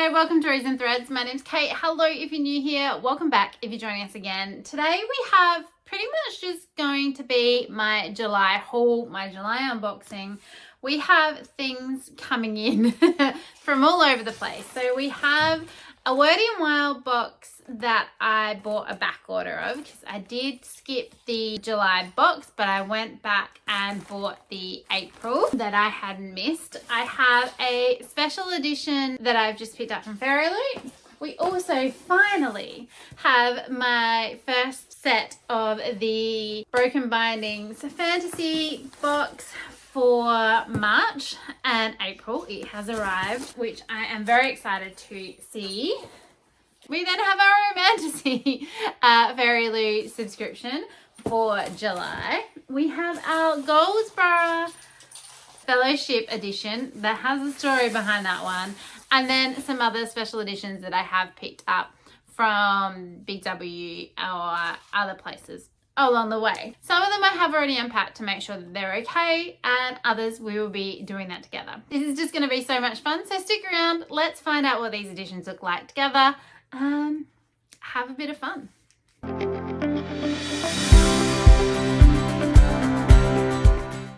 Hi, welcome to Reason Threads. My name's Kate. Hello if you're new here. Welcome back if you're joining us again. Today we have pretty much just going to be my July haul, my July unboxing. We have things coming in from all over the place. So we have a Wordy Wild box that I bought a back order of because I did skip the July box, but I went back and bought the April that I hadn't missed. I have a special edition that I've just picked up from Fairyloot. We also finally have my first set of the Broken Bindings fantasy box for March and April. It has arrived, which I am very excited to see. We then have our Romantasy Fairyloot subscription for July. We have our Goldsboro Fellowship edition that has a story behind that one, and then some other special editions that I have picked up from Big W or other places along the way. Some of them I have already unpacked to make sure that they're okay, and others we will be doing that together. This is just going to be so much fun, so stick around. Let's find out what these editions look like together and have a bit of fun.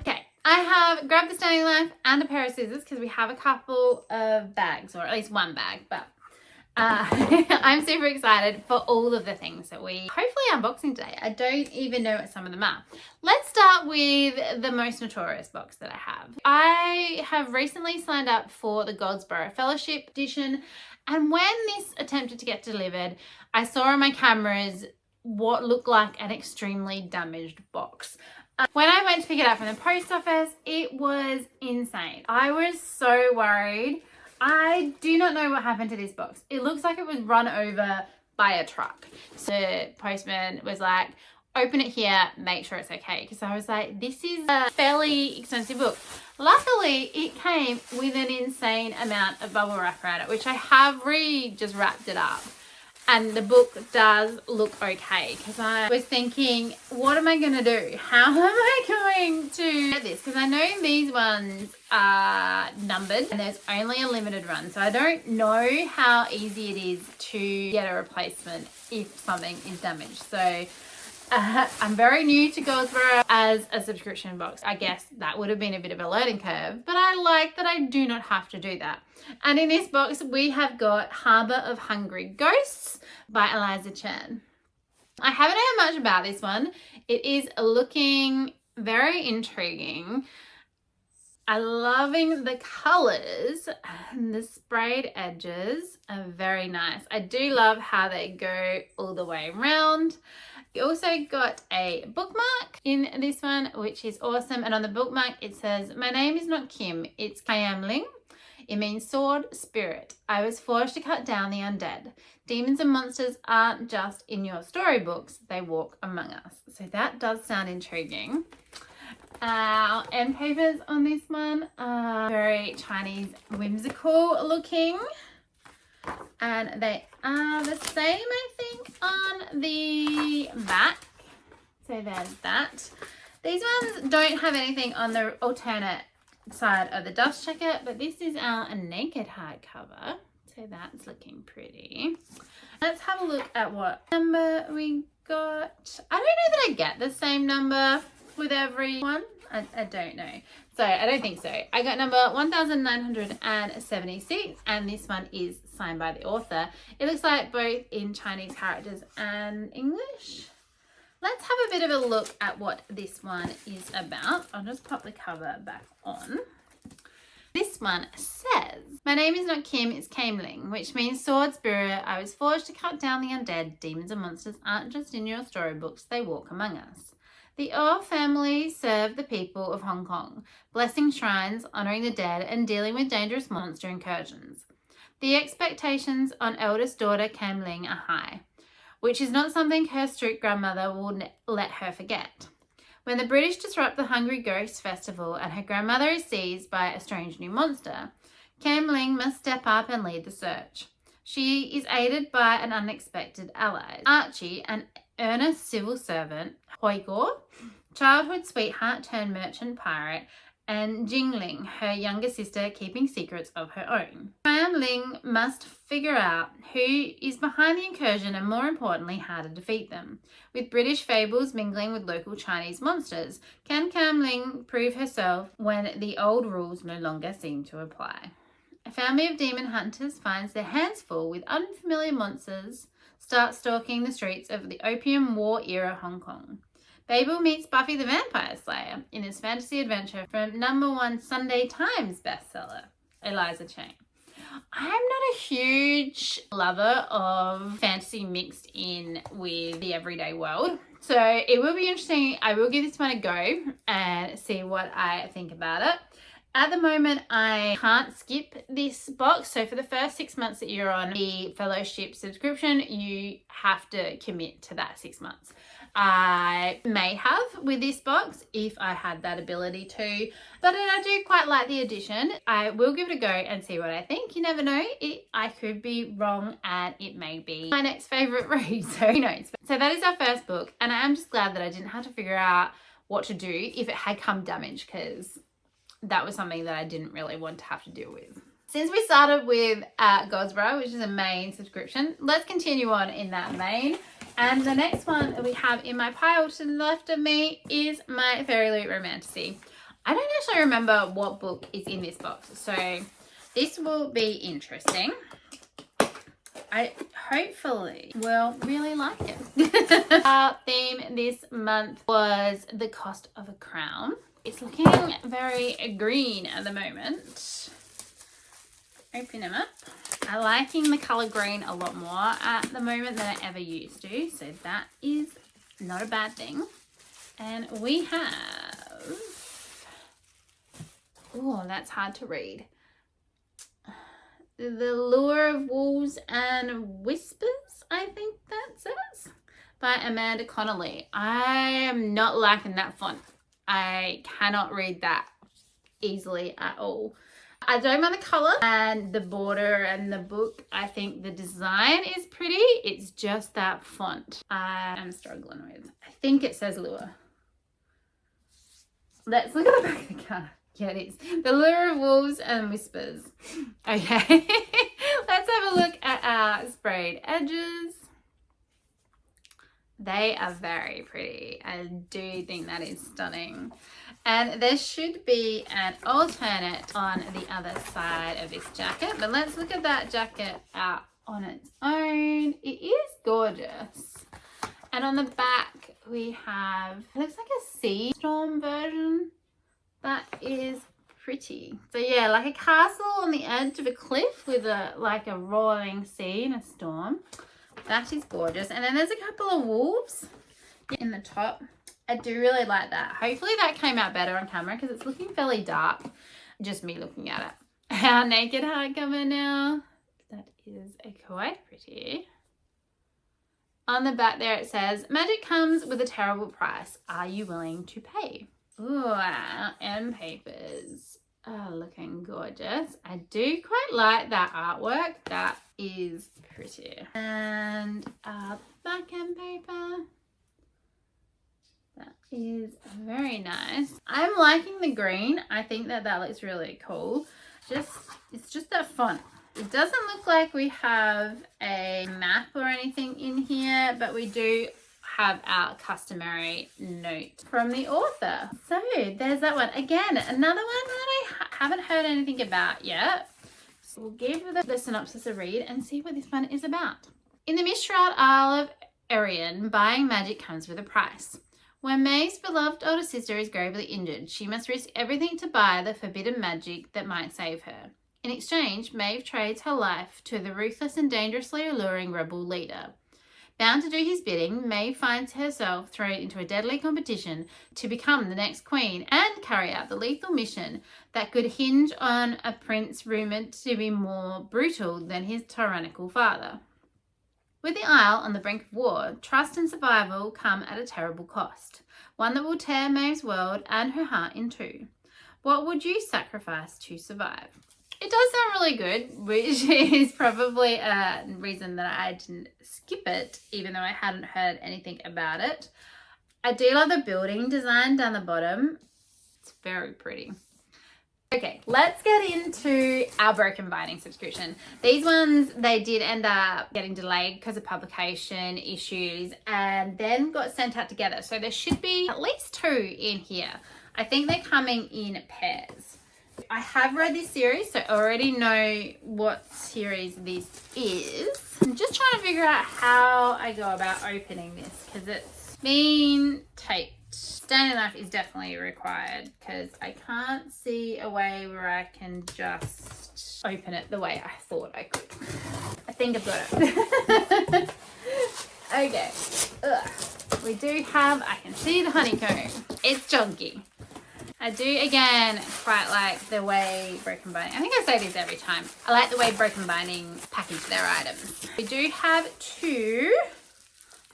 Okay, I have grabbed the Stanley knife and a pair of scissors because we have a couple of bags, or at least one bag, but I'm super excited for all of the things that we hopefully unboxing today. I don't even know what some of them are. Let's start with the most notorious box that I have. I have recently signed up for the Goldsboro Fellowship edition, and when this attempted to get delivered, I saw on my cameras what looked like an extremely damaged box. When I went to pick it up from the post office, it was insane. I was so worried. I do not know what happened to this box. It looks like it was run over by a truck. So the postman was like, open it here, make sure it's okay. Because I was like, this is a fairly expensive book. Luckily, it came with an insane amount of bubble wrap around it, which I have just wrapped it up. And the book does look okay, because I was thinking, what am I going to do? How am I going to get this? Because I know these ones are numbered and there's only a limited run. So I don't know how easy it is to get a replacement if something is damaged. So I'm very new to Goldsboro as a subscription box. I guess that would have been a bit of a learning curve, but I like that I do not have to do that. And in this box, we have got Harbour of Hungry Ghosts by Eliza Chen. I haven't heard much about this one. It is looking very intriguing. I'm loving the colours, and the sprayed edges are very nice. I do love how they go all the way around. You also got a bookmark in this one, which is awesome. And on the bookmark, it says, my name is not Kim, it's Kayamling. It means sword, spirit. I was forged to cut down the undead. Demons and monsters aren't just in your storybooks, they walk among us. So that does sound intriguing. Our end papers on this one are very Chinese whimsical looking. And they are the same, I think, on the back. So there's that. These ones don't have anything on the alternate side of the dust checker, but this is our naked hardcover. So that's looking pretty. Let's have a look at what number we got. I don't know that I get the same number with every one. I don't know. So I don't think so. I got number 1976, and this one is signed by the author. It looks like both in Chinese characters and English. Let's have a bit of a look at what this one is about. I'll just pop the cover back on. This one says, my name is not Kim, it's Kaimling, which means sword spirit. I was forged to cut down the undead. Demons and monsters aren't just in your storybooks, they walk among us. The O family serve the people of Hong Kong, blessing shrines, honouring the dead, and dealing with dangerous monster incursions. The expectations on eldest daughter Kaimling are high, which is not something her strict grandmother will let her forget. When the British disrupt the Hungry Ghost Festival and her grandmother is seized by a strange new monster, Kaimling must step up and lead the search. She is aided by an unexpected ally, Archie, an earnest civil servant, Hoigor, childhood sweetheart turned merchant pirate, and Jingling, her younger sister, keeping secrets of her own. Clam Ling must figure out who is behind the incursion and, more importantly, how to defeat them. With British fables mingling with local Chinese monsters, can Cam Ling prove herself when the old rules no longer seem to apply? A family of demon hunters finds their hands full with unfamiliar monsters, start stalking the streets of the Opium War era Hong Kong. Babel meets Buffy the Vampire Slayer in his fantasy adventure from #1 Sunday Times bestseller, Eliza Chang. I'm not a huge lover of fantasy mixed in with the everyday world, so it will be interesting. I will give this one a go and see what I think about it. At the moment, I can't skip this box. So for the first 6 months that you're on the Fellowship subscription, you have to commit to that 6 months. I may have with this box if I had that ability to, but I do quite like the addition. I will give it a go and see what I think. You never know, I could be wrong and it may be my next favourite read, so who knows. So that is our first book, and I am just glad that I didn't have to figure out what to do if it had come damaged, because that was something that I didn't really want to have to deal with. Since we started with Goldsboro, which is a main subscription, let's continue on in that vein. And the next one that we have in my pile to the left of me is my Fairyloot Romantasy. I don't actually remember what book is in this box, so this will be interesting. I hopefully will really like it. Our theme this month was the cost of a crown. It's looking very green at the moment. Open them up. I'm liking the colour green a lot more at the moment than I ever used to, so that is not a bad thing. And we have, oh, that's hard to read. The Lure of Wolves and Whispers, I think that says, by Amanda Connolly. I am not liking that font. I cannot read that easily at all. I don't mind the colour and the border and the book. I think the design is pretty. It's just that font I am struggling with. I think it says Lure. Let's look at the back of the card. Yeah, it is. The Lure of Wolves and Whispers. Okay. Let's have a look at our sprayed edges. They are very pretty. I do think that is stunning. And there should be an alternate on the other side of this jacket. But let's look at that jacket out on its own. It is gorgeous. And on the back we have, it looks like a sea storm version. That is pretty. So yeah, like a castle on the edge of a cliff with a roaring sea and a storm. That is gorgeous. And then there's a couple of wolves in the top. I do really like that. Hopefully that came out better on camera because it's looking fairly dark. Just me looking at it. Our naked hardcover now. That is quite pretty. On the back there it says, magic comes with a terrible price. Are you willing to pay? Ooh, our end papers are looking gorgeous. I do quite like that artwork. That is pretty. And our back end paper. That is very nice. I'm liking the green. I think that looks really cool. It's just that font. It doesn't look like we have a map or anything in here, but we do have our customary note from the author. So there's that one. Again, another one that I haven't heard anything about yet. So we'll give the synopsis a read and see what this one is about. In the Mistshroud Isle of Arian, buying magic comes with a price. When Maeve's beloved older sister is gravely injured, she must risk everything to buy the forbidden magic that might save her. In exchange, Maeve trades her life to the ruthless and dangerously alluring rebel leader. Bound to do his bidding, Maeve finds herself thrown into a deadly competition to become the next queen and carry out the lethal mission that could hinge on a prince rumoured to be more brutal than his tyrannical father. With the Isle on the brink of war, trust and survival come at a terrible cost, one that will tear Maeve's world and her heart in two. What would you sacrifice to survive? It does sound really good, which is probably a reason that I didn't skip it, even though I hadn't heard anything about it. I do love the building design down the bottom. It's very pretty. Okay, let's get into our Broken Binding subscription. These ones, they did end up getting delayed because of publication issues and then got sent out together. So there should be at least 2 in here. I think they're coming in pairs. I have read this series, so I already know what series this is. I'm just trying to figure out how I go about opening this because it's been taped. Standing knife is definitely required because I can't see a way where I can just open it the way I thought I could. I think I've got it. Okay. Ugh. We do have, I can see the honeycomb. It's chunky. I do, again, quite like the way Broken Binding, I think I say this every time, I like the way Broken Binding package their items. We do have 2.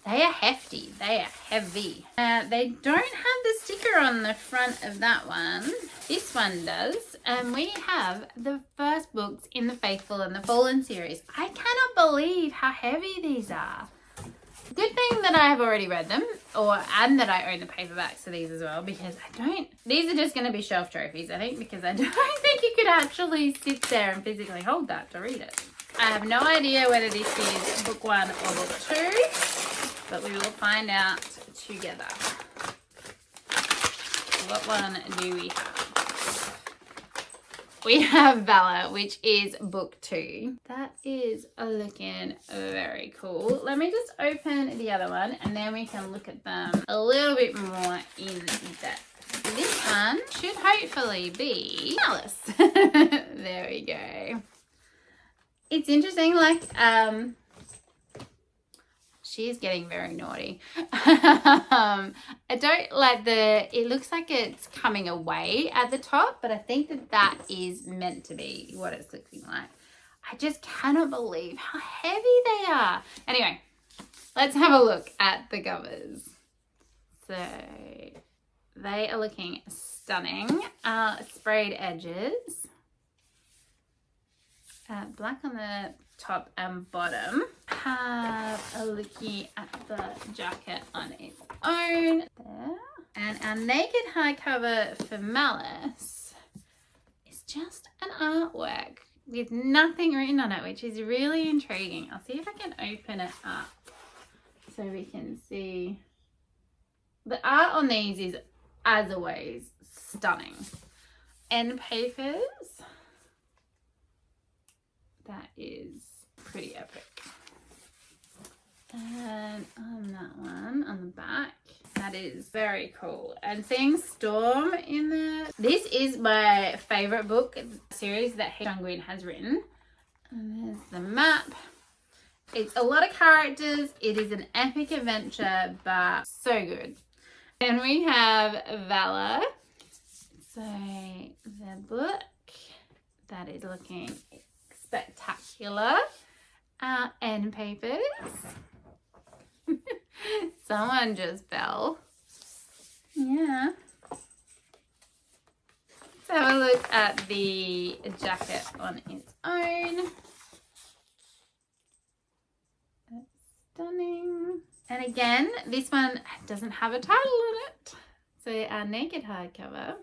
They are hefty. They are heavy. They don't have the sticker on the front of that one. This one does. And we have the first books in the Faithful and the Fallen series. I cannot believe how heavy these are. Good thing that I have already read them, and that I own the paperbacks for these as well, because these are just going to be shelf trophies, I think, because I don't think you could actually sit there and physically hold that to read it. I have no idea whether this is book 1 or book 2. But we will find out together. What one do we have? We have Valor, which is book 2. That is looking very cool. Let me just open the other one and then we can look at them a little bit more in depth. This one should hopefully be Alice. There we go. It's interesting, like, she is getting very naughty. I don't like it looks like it's coming away at the top, but I think that is meant to be what it's looking like. I just cannot believe how heavy they are. Anyway, let's have a look at the covers. So they are looking stunning. Sprayed edges. Black on the top and bottom. Have a looky at the jacket on its own there. And our naked hardcover for Malice is just an artwork with nothing written on it, which is really intriguing. I'll see if I can open it up so we can see. The art on these is, as always, stunning. End papers. That is pretty epic. And on that one, on the back, that is very cool. And seeing Storm in there. This is my favorite book series that Jung-Gwyn has written. And there's the map. It's a lot of characters. It is an epic adventure, but so good. And we have Valor. So the book, that is looking spectacular. End papers. Someone just fell. Yeah. Let's have a look at the jacket on its own. That's stunning. And again, this one doesn't have a title on it. So our naked hardcover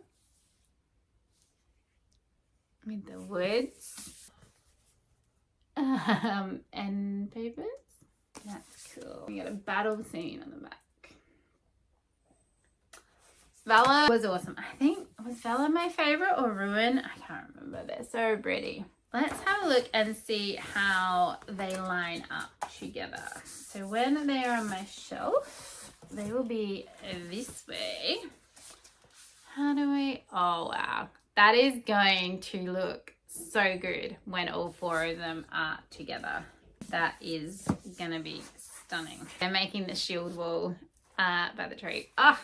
with the words. End papers. That's cool. We got a battle scene on the back. Valor was awesome. I think, was Valor my favorite or Ruin? I can't remember. They're so pretty. Let's have a look and see how they line up together. So when they're on my shelf, they will be this way. How do we, oh wow. That is going to look so good when all 4 of them are together. That is gonna be stunning. They're making the shield wall by the tree. Ah,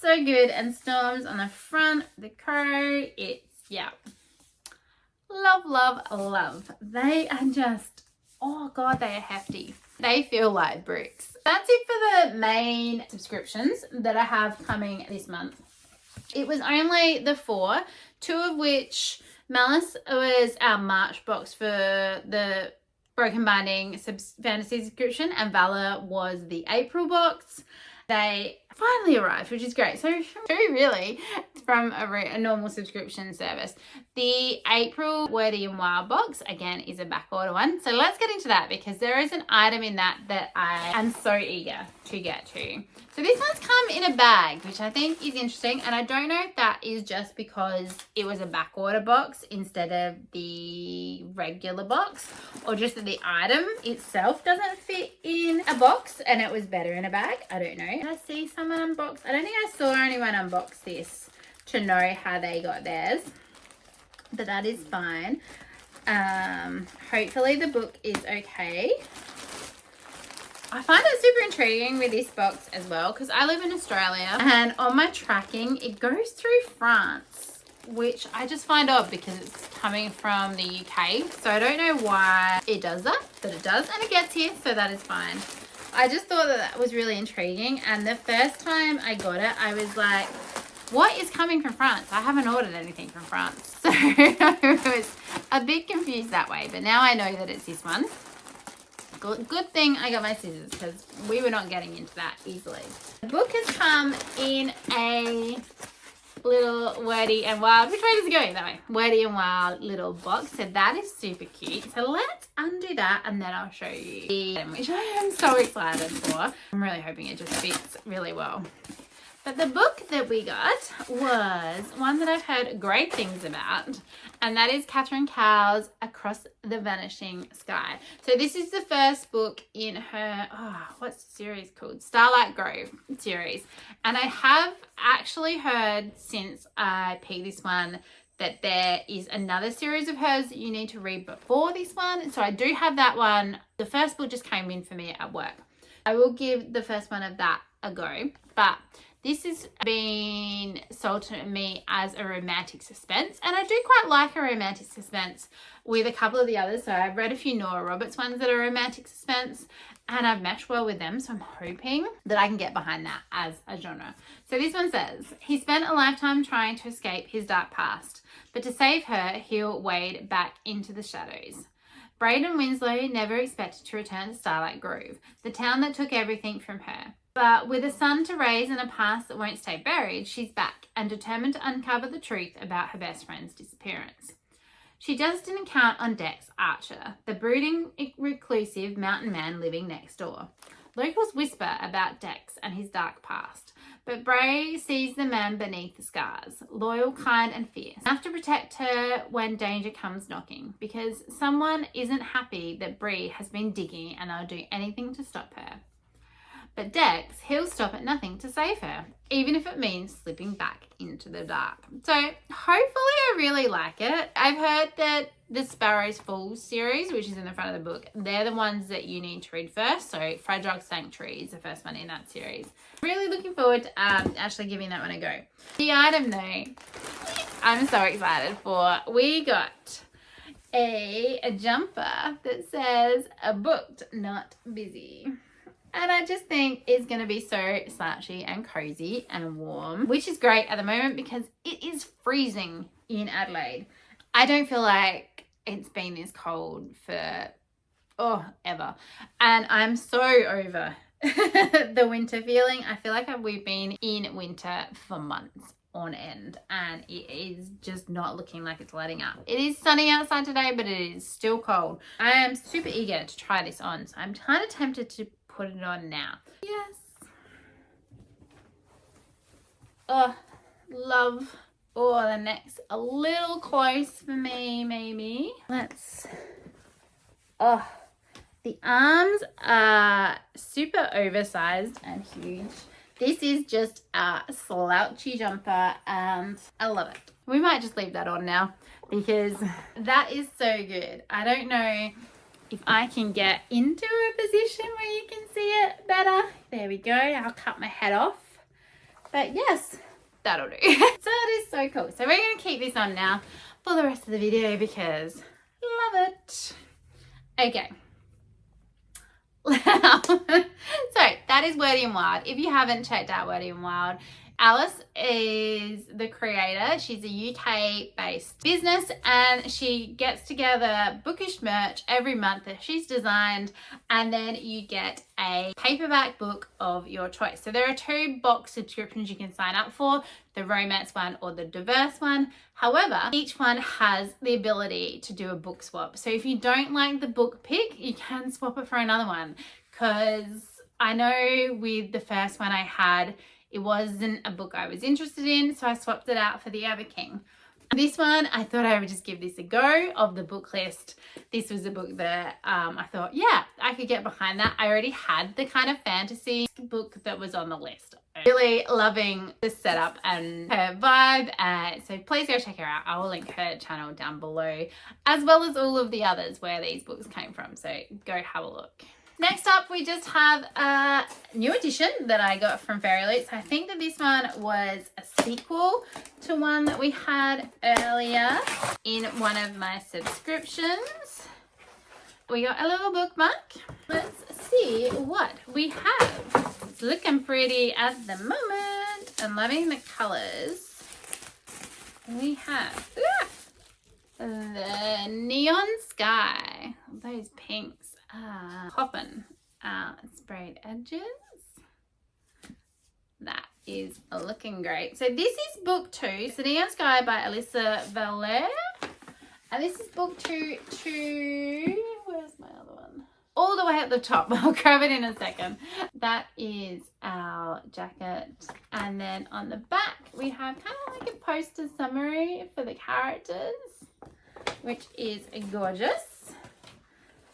so good. And Storms on the front, the crow. It's, yeah. Love, love, love. They are just, oh God, they are hefty. They feel like bricks. That's it for the main subscriptions that I have coming this month. It was only the 4, 2 of which Malice was our March box for the Broken Binding fantasy subscription, and Valor was the April box. They finally arrived, which is great. So really from a normal subscription service. The April Wordy and Wild box, again, is a back order one. So let's get into that because there is an item in that I am so eager to get to. So this one's come in a bag, which I think is interesting. And I don't know if that is just because it was a back order box instead of the regular box, or just that the item itself doesn't fit in a box and it was better in a bag. I don't know. Did I see someone unbox? I don't think I saw anyone unbox this to know how they got theirs, but that is fine. Hopefully the book is okay. I find it super intriguing with this box as well because I live in Australia and on my tracking it goes through France, which I just find odd because it's coming from the UK. So I don't know why it does that, but it does, and it gets here, so that is fine. I just thought that was really intriguing, and the first time I got it I was like, what is coming from France? I haven't ordered anything from France. So I was a bit confused that way, but now I know that it's this one. Good thing I got my scissors because we were not getting into that easily. The book has come in a little Wordy and Wild. Which way does it go? That way. Wordy and Wild little box. So that is super cute. So let's undo that and then I'll show you the item, which I am so excited for. I'm really hoping it just fits really well. But the book that we got was one that I've heard great things about, and that is Catherine Cowell's Across the Vanishing Sky. So this is the first book in her, what's the series called? Starlight Grove series. And I have actually heard since I picked this one that there is another series of hers that you need to read before this one. So I do have that one. The first book just came in for me at work. I will give the first one of that a go, but this has been sold to me as a romantic suspense, and I do quite like a romantic suspense with a couple of the others. So I've read a few Nora Roberts ones that are romantic suspense, and I've meshed well with them, so I'm hoping that I can get behind that as a genre. So this one says, he spent a lifetime trying to escape his dark past, but to save her, he'll wade back into the shadows. Braden Winslow never expected to return to Starlight Grove, the town that took everything from her. But with a son to raise and a past that won't stay buried, she's back and determined to uncover the truth about her best friend's disappearance. She just didn't count on Dex Archer, the brooding, reclusive mountain man living next door. Locals whisper about Dex and his dark past, but Bray sees the man beneath the scars, loyal, kind and fierce, enough to protect her when danger comes knocking, because someone isn't happy that Bree has been digging and they'll do anything to stop her. But Dex, he'll stop at nothing to save her, even if it means slipping back into the dark. So hopefully I really like it. I've heard that the Sparrow's Falls series, which is in the front of the book, they're the ones that you need to read first. So Fragile Sanctuary is the first one in that series. Really looking forward to actually giving that one a go. The item though, I'm so excited for. We got a jumper that says, booked, not busy. And I just think it's going to be so slouchy and cozy and warm, which is great at the moment because it is freezing in Adelaide. I don't feel like it's been this cold for, ever. And I'm so over the winter feeling. I feel like we've been in winter for months on end and it is just not looking like it's letting up. It is sunny outside today, but it is still cold. I am super eager to try this on, so I'm kind of tempted to put it on now. Yes. Oh, love. Oh, the neck's a little close for me, maybe. Let's. Oh, the arms are super oversized and huge. This is just a slouchy jumper and I love it. We might just leave that on now because that is so good. I don't know if I can get into a position where you can see it better. There we go. I'll cut my head off. But yes, that'll do. So it is so cool. So we're going to keep this on now for the rest of the video because love it. Okay. So that is Wordy and Wild. If you haven't checked out Wordy and Wild, Alice is the creator. She's a UK-based business, and she gets together bookish merch every month that she's designed, and then you get a paperback book of your choice. So there are 2 box subscriptions you can sign up for, the romance one or the diverse one. However, each one has the ability to do a book swap. So if you don't like the book pick, you can swap it for another one, because I know with the first one I had, it wasn't a book I was interested in, so I swapped it out for The Ever King. This one, I thought I would just give this a go. Of the book list, this was a book that I thought, yeah, I could get behind that. I already had the kind of fantasy book that was on the list. Really loving the setup and her vibe, so please go check her out. I will link her channel down below, as well as all of the others where these books came from, so go have a look. Next up, we just have a new edition that I got from Fairyloot. So I think that this one was a sequel to one that we had earlier in one of my subscriptions. We got a little bookmark. Let's see what we have. It's looking pretty at the moment. I'm loving the colours. We have the Neon Sky. Those pinks. Popping out sprayed edges. That is looking great. So this is book 2. It's The Neon Sky by Alyssa Valère. And this is book 2 to... Where's my other one? All the way at the top. I'll grab it in a second. That is our jacket. And then on the back, we have kind of like a poster summary for the characters, which is gorgeous.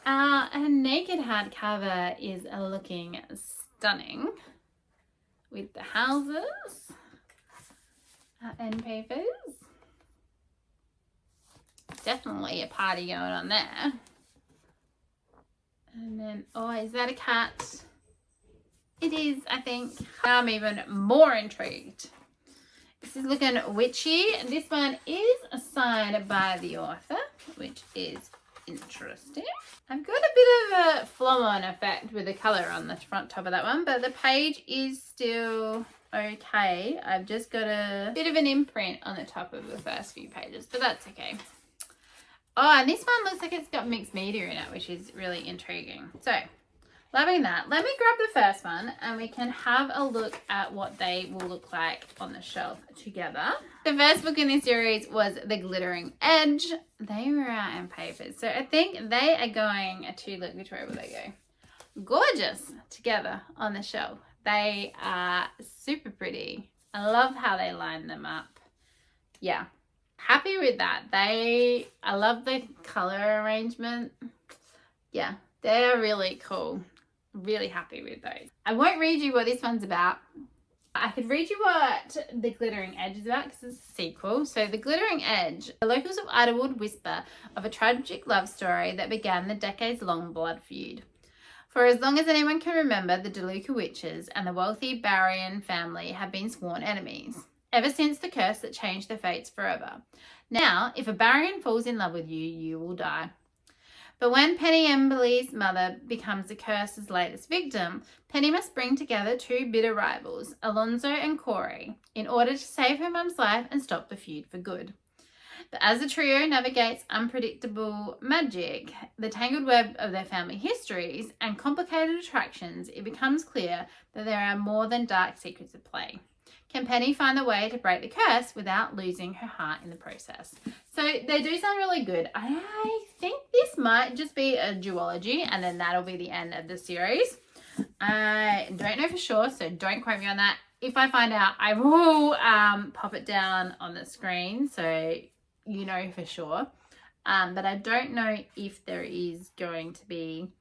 Her naked hardcover is looking stunning with the houses, end papers. Definitely a party going on there. And then, oh, is that a cat? It is, I think. I'm even more intrigued. This is looking witchy. This one is signed by the author, which is interesting. I've got a bit of a flow-on effect with the colour on the front top of that one, but the page is still okay. I've just got a bit of an imprint on the top of the first few pages, but that's okay. Oh, and this one looks like it's got mixed media in it, which is really intriguing. So, loving that. Let me grab the first one and we can have a look at what they will look like on the shelf together. The first book in this series was The Glittering Edge. They were out in papers. So I think they are going to, look, which way will they go? Gorgeous together on the shelf. They are super pretty. I love how they line them up. Yeah, happy with that. I love the color arrangement. Yeah, they're really cool. Really happy with those. I won't read you what this one's about. I could read you what The Glittering Edge is about because it's a sequel. So The Glittering Edge, the locals of Idlewood whisper of a tragic love story that began the decades-long blood feud. For as long as anyone can remember, the DeLuca witches and the wealthy Barrian family have been sworn enemies, ever since the curse that changed their fates forever. Now, if a Barrian falls in love with you, you will die. But when Penny Emberley's mother becomes the curse's latest victim, Penny must bring together 2 bitter rivals, Alonzo and Corey, in order to save her mum's life and stop the feud for good. But as the trio navigates unpredictable magic, the tangled web of their family histories, and complicated attractions, it becomes clear that there are more than dark secrets at play. Can Penny find a way to break the curse without losing her heart in the process? So they do sound really good. I think this might just be a duology and then that'll be the end of the series. I don't know for sure, so don't quote me on that. If I find out, I will pop it down on the screen so you know for sure. But I don't know if there is going to be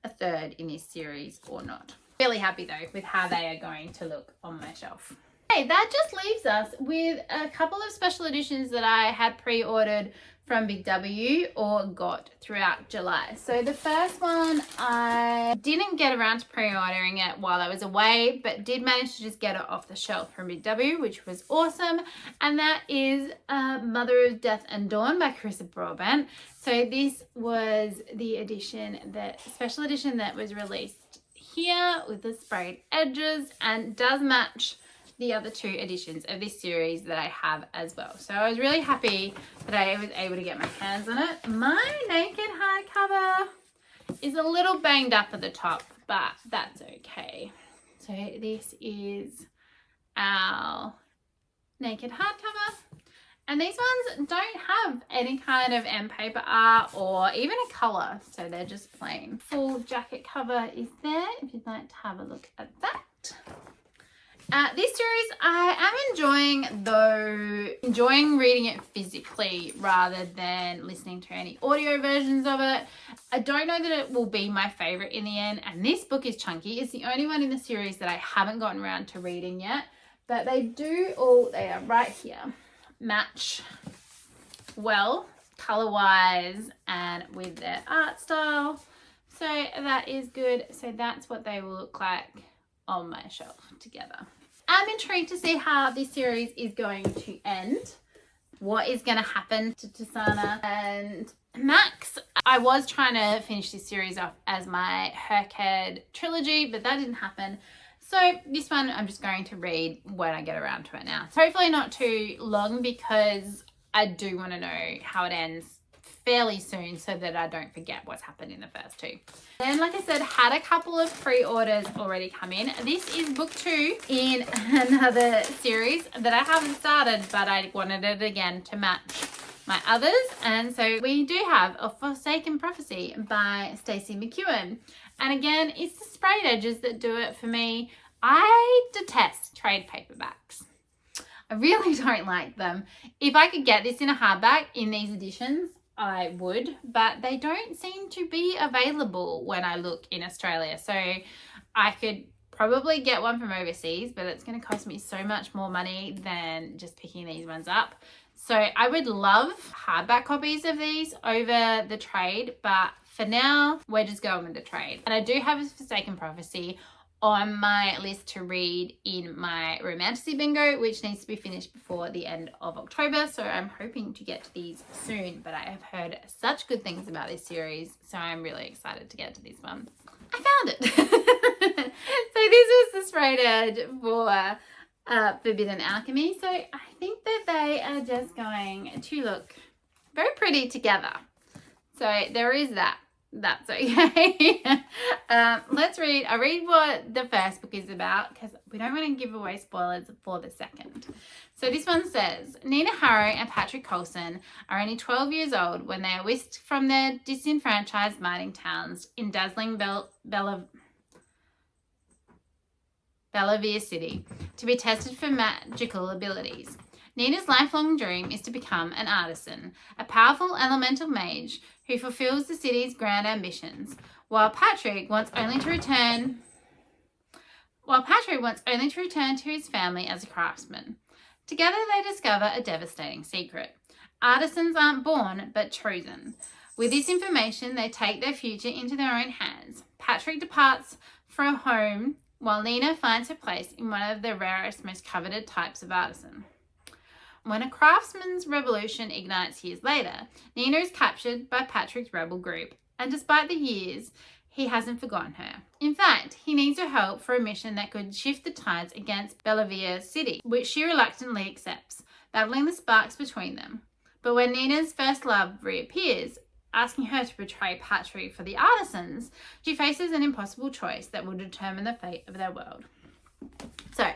a third in this series or not. Really happy though with how they are going to look on my shelf. Okay, that just leaves us with a couple of special editions that I had pre-ordered from Big W or got throughout July. So the first one, I didn't get around to pre-ordering it while I was away, but did manage to just get it off the shelf from Big W, which was awesome. And that is Mother of Death and Dawn by Carissa Broadbent. So this was the edition, special edition that was released here with the sprayed edges and does match the other 2 editions of this series that I have as well. So I was really happy that I was able to get my hands on it. My naked hardcover is a little banged up at the top, but that's okay. So this is our naked hardcover. And these ones don't have any kind of end paper art or even a colour, so they're just plain. Full jacket cover is there if you'd like to have a look at that. This series I am enjoying reading it physically rather than listening to any audio versions of it. I don't know that it will be my favourite in the end, and this book is chunky. It's the only one in the series that I haven't gotten around to reading yet, but they are right here, match well color wise and with their art style, so that is good. So that's what they will look like on my shelf together. I'm intrigued to see how this series is going to end, what is going to happen to Tasana and Max. I was trying to finish this series off as my Herkhead trilogy, but that didn't happen. So this one I'm just going to read when I get around to it now. So hopefully not too long, because I do want to know how it ends fairly soon so that I don't forget what's happened in the first 2. Then, like I said, had a couple of pre-orders already come in. This is book 2 in another series that I haven't started, but I wanted it again to match my others. And so we do have A Forsaken Prophecy by Stacey McEwen. And again, it's the sprayed edges that do it for me. I detest trade paperbacks. I really don't like them. If I could get this in a hardback in these editions, I would, but they don't seem to be available when I look in Australia. So I could probably get one from overseas, but it's going to cost me so much more money than just picking these ones up. So I would love hardback copies of these over the trade, but for now, we're just going with the trade. And I do have A Forsaken Prophecy on my list to read in my Romantasy bingo, which needs to be finished before the end of October. So I'm hoping to get to these soon, but I have heard such good things about this series, so I'm really excited to get to this one. I found it. So this is the sprayed edge for Forbidden Alchemy. So I think that they are just going to look very pretty together. So there is that. That's okay. Let's read. I'll read what the first book is about, because we don't want to give away spoilers for the second. So this one says, Nina Harrow and Patrick Coulson are only 12 years old when they are whisked from their disenfranchised mining towns in dazzling Bellavia City to be tested for magical abilities. Nina's lifelong dream is to become an artisan, a powerful elemental mage who fulfills the city's grand ambitions, while Patrick wants only to return to his family as a craftsman. Together they discover a devastating secret. Artisans aren't born, but chosen. With this information, they take their future into their own hands. Patrick departs for a home, while Nina finds her place in one of the rarest, most coveted types of artisan. When a craftsman's revolution ignites years later, Nina is captured by Patrick's rebel group, and despite the years, he hasn't forgotten her. In fact, he needs her help for a mission that could shift the tides against Bellavia City, which she reluctantly accepts, battling the sparks between them. But when Nina's first love reappears, asking her to betray Patrick for the artisans, she faces an impossible choice that will determine the fate of their world. So,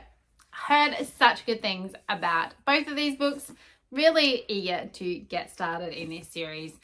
heard such good things about both of these books. Really eager to get started in this series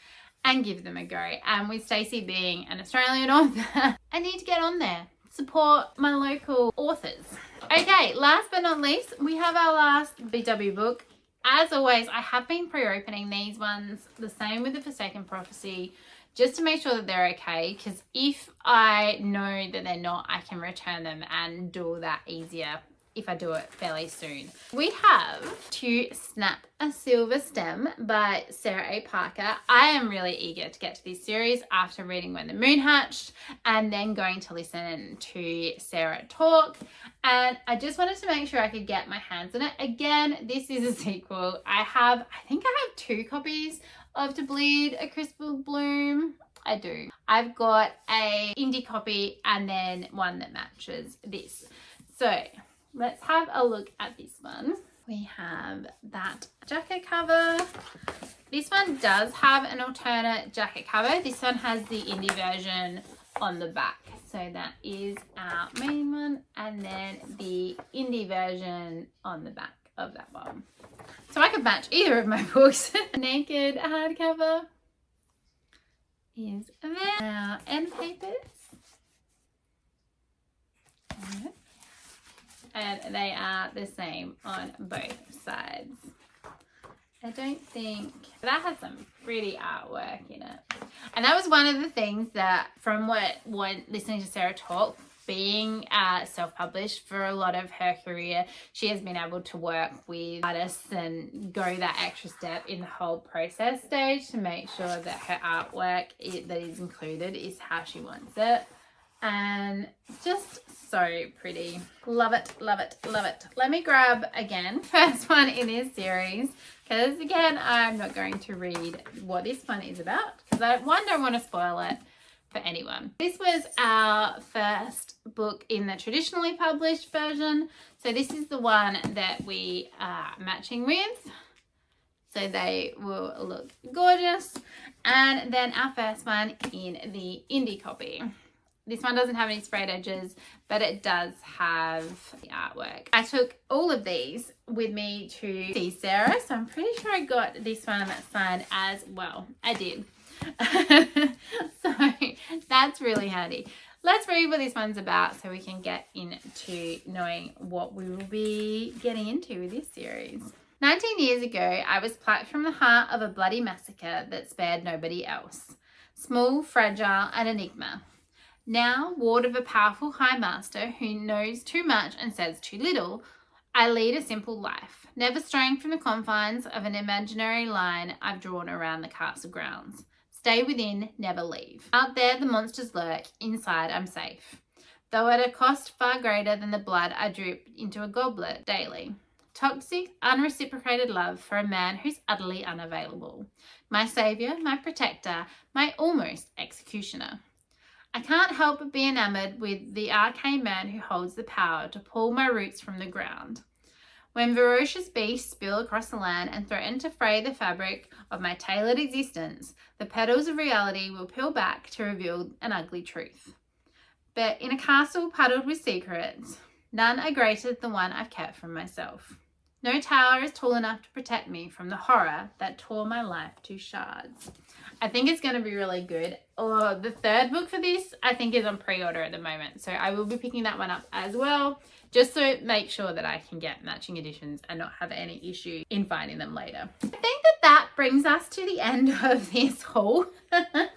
and give them a go. And with Stacey being an Australian author, I need to get on there, support my local authors. Okay, last but not least, we have our last BW book. As always, I have been pre-opening these ones, the same with The Forsaken Prophecy, just to make sure that they're okay, because if I know that they're not, I can return them and do all that easier if I do it fairly soon. We have To Snap a Silver Stem by Sarah A. Parker. I am really eager to get to this series after reading When the Moon Hatched and then going to listen to Sarah talk. And I just wanted to make sure I could get my hands on it. Again, this is a sequel. I think I have 2 copies of To Bleed a Crystal Bloom. I do. I've got a indie copy and then one that matches this. So let's have a look at this one. We have that jacket cover. This one does have an alternate jacket cover. This one has the indie version on the back. So that is our main one, and then the indie version on the back of that one. So I could match either of my books. Naked hardcover is there. Our end papers. And they are the same on both sides. I don't think that has some pretty artwork in it. And that was one of the things that, from what listening to Sarah talk, being self-published for a lot of her career, she has been able to work with artists and go that extra step in the whole process stage to make sure that her artwork that is included is how she wants it. And just so pretty. Love it, love it, love it. Let me grab again first one in this series, because again I'm not going to read what this one is about because I don't want to spoil it for anyone. This was our first book in the traditionally published version, so this is the one that we are matching with, so they will look gorgeous. And then our first one in the indie copy. This one doesn't have any sprayed edges, but it does have the artwork. I took all of these with me to see Sarah, so I'm pretty sure I got this one signed as well. I did. So that's really handy. Let's read what this one's about so we can get into knowing what we will be getting into with this series. 19 years ago, I was plucked from the heart of a bloody massacre that spared nobody else. Small, fragile, an enigma. Now, ward of a powerful high master who knows too much and says too little, I lead a simple life, never straying from the confines of an imaginary line I've drawn around the castle grounds. Stay within, never leave. Out there the monsters lurk, inside I'm safe, though at a cost far greater than the blood I drip into a goblet daily. Toxic, unreciprocated love for a man who's utterly unavailable. My saviour, my protector, my almost executioner. I can't help but be enamoured with the arcane man who holds the power to pull my roots from the ground. When ferocious beasts spill across the land and threaten to fray the fabric of my tailored existence, the petals of reality will peel back to reveal an ugly truth. But in a castle puddled with secrets, none are greater than the one I've kept from myself. No tower is tall enough to protect me from the horror that tore my life to shards. I think it's going to be really good. Oh, the third book for this, I think, is on pre-order at the moment. So I will be picking that one up as well, just to make sure that I can get matching editions and not have any issue in finding them later. I think that brings us to the end of this haul. I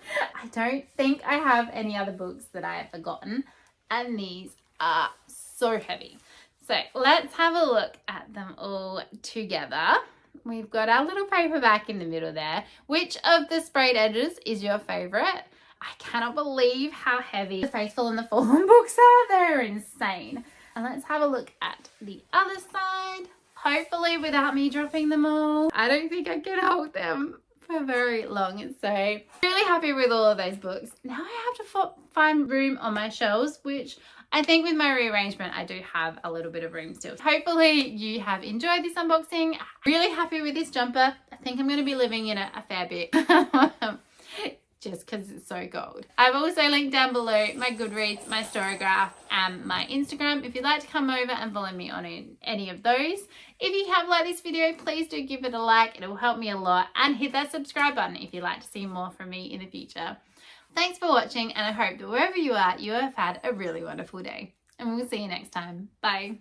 don't think I have any other books that I have forgotten, and these are so heavy. So let's have a look at them all together. We've got our little paperback in the middle there. Which of the sprayed edges is your favourite? I cannot believe how heavy the Faithful and the Fallen books are. They're insane. And let's have a look at the other side. Hopefully without me dropping them all. I don't think I can hold them for very long. So really happy with all of those books. Now I have to find room on my shelves, which I think with my rearrangement, I do have a little bit of room still. Hopefully you have enjoyed this unboxing. Really happy with this jumper. I think I'm going to be living in it a fair bit. Just because it's so gold. I've also linked down below my Goodreads, my Storygraph, and my Instagram if you'd like to come over and follow me on any of those. If you have liked this video, please do give it a like. It will help me a lot. And hit that subscribe button if you'd like to see more from me in the future. Thanks for watching, and I hope that wherever you are, you have had a really wonderful day. And we'll see you next time. Bye.